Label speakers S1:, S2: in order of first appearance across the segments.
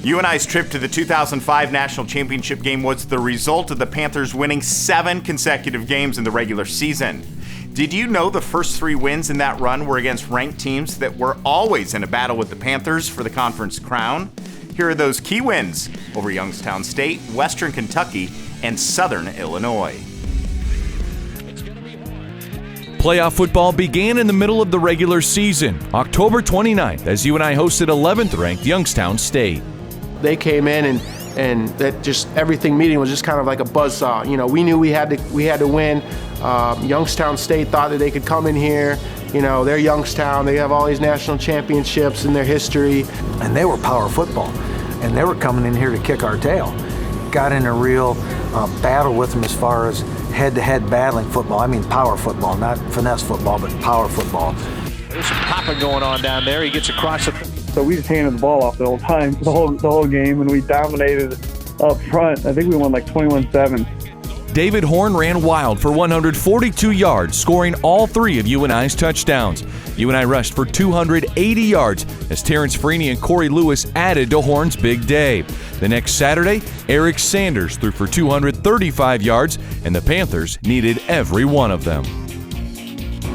S1: UNI's trip to the 2005 National Championship game was the result of the Panthers winning 7 consecutive games in the regular season. Did you know the first 3 wins in that run were against ranked teams that were always in a battle with the Panthers for the conference crown? Here are those key wins over Youngstown State, Western Kentucky, and Southern Illinois.
S2: Playoff football began in the middle of the regular season, October 29th, as UNI hosted 11th-ranked Youngstown State.
S3: They came in and that just everything meeting was just kind of like a buzzsaw. You know, we knew we had to win. Youngstown State thought that they could come in here. You know, they're Youngstown. They have all these national championships in their history.
S4: And they were power football, and they were coming in here to kick our tail. Got in a real battle with them as far as head-to-head battling football. I mean power football, not finesse football, but power football.
S5: There's some popping going on down there. He gets across it.
S6: So we just handed the ball off the whole time, the whole game, and we dominated up front. I think we won like 21-7.
S2: David Horn ran wild for 142 yards, scoring all 3 of UNI's touchdowns. UNI rushed for 280 yards as Terrence Freeney and Corey Lewis added to Horn's big day. The next Saturday, Eric Sanders threw for 235 yards, and the Panthers needed every one of them.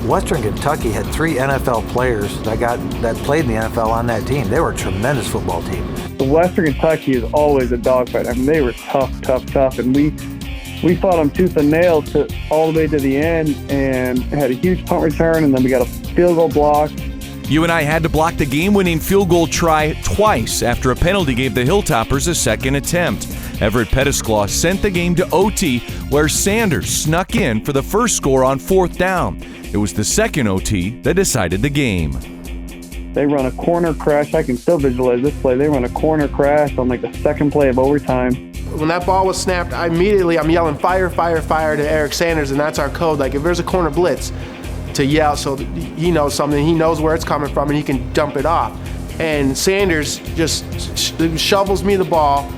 S4: Western Kentucky had 3 NFL players that played in the NFL on that team. They were a tremendous football team.
S6: The Western Kentucky is always a dogfight. I mean, they were tough, and we fought them tooth and nail all the way to the end, and had a huge punt return, and then we got a field goal block.
S2: UNI had to block the game-winning field goal try twice after a penalty gave the Hilltoppers a second attempt. Everett Pettisclaw sent the game to OT, where Sanders snuck in for the first score on 4th down. It was the second OT that decided the game.
S6: They run a corner crash. I can still visualize this play. They run a corner crash on like the second play of overtime.
S3: When that ball was snapped, I'm yelling fire, fire, fire to Eric Sanders, and that's our code. Like if there's a corner blitz, to yell so that he knows something, he knows where it's coming from, and he can dump it off. And Sanders just shovels me the ball.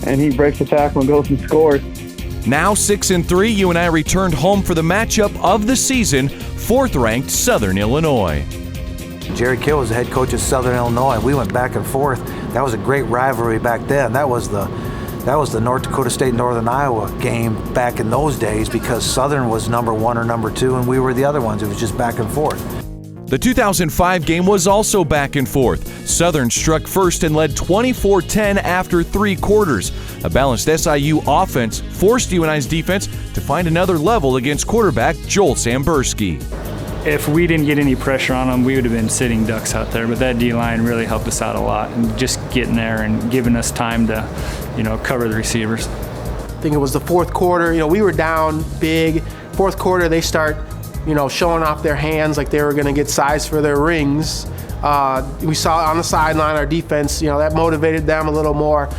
S6: And he breaks the tackle and goes and scores.
S2: Now 6-3, UNI returned home for the matchup of the season, 4th-ranked Southern Illinois.
S4: Jerry Kill was the head coach of Southern Illinois. We went back and forth. That was a great rivalry back then. That was the North Dakota State Northern Iowa game back in those days, because Southern was number 1 or number 2 and we were the other ones. It was just back and forth.
S2: The 2005 game was also back and forth. Southern struck first and led 24-10 after 3 quarters. A balanced SIU offense forced UNI's defense to find another level against quarterback Joel Sambursky.
S7: If we didn't get any pressure on them, we would have been sitting ducks out there. But that D-line really helped us out a lot, and just getting there and giving us time to, cover the receivers.
S3: I think it was the 4th quarter. We were down big. 4th quarter, they start, showing off their hands like they were going to get size for their rings. We saw on the sideline our defense. That motivated them a little more.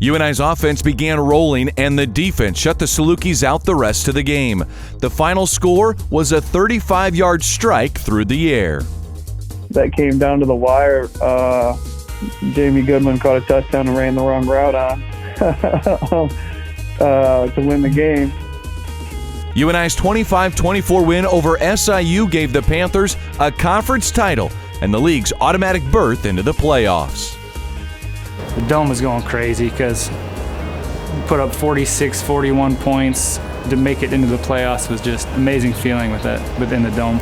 S2: UNI's offense began rolling, and the defense shut the Salukis out the rest of the game. The final score was a 35-yard strike through the air.
S6: That came down to the wire. Jamie Goodman caught a touchdown and ran the wrong route on to win the game.
S2: UNI's 25-24 win over SIU gave the Panthers a conference title and the league's automatic berth into the playoffs.
S7: The dome was going crazy because we put up 46, 41 points to make it into the playoffs. Was just amazing feeling with that within the dome.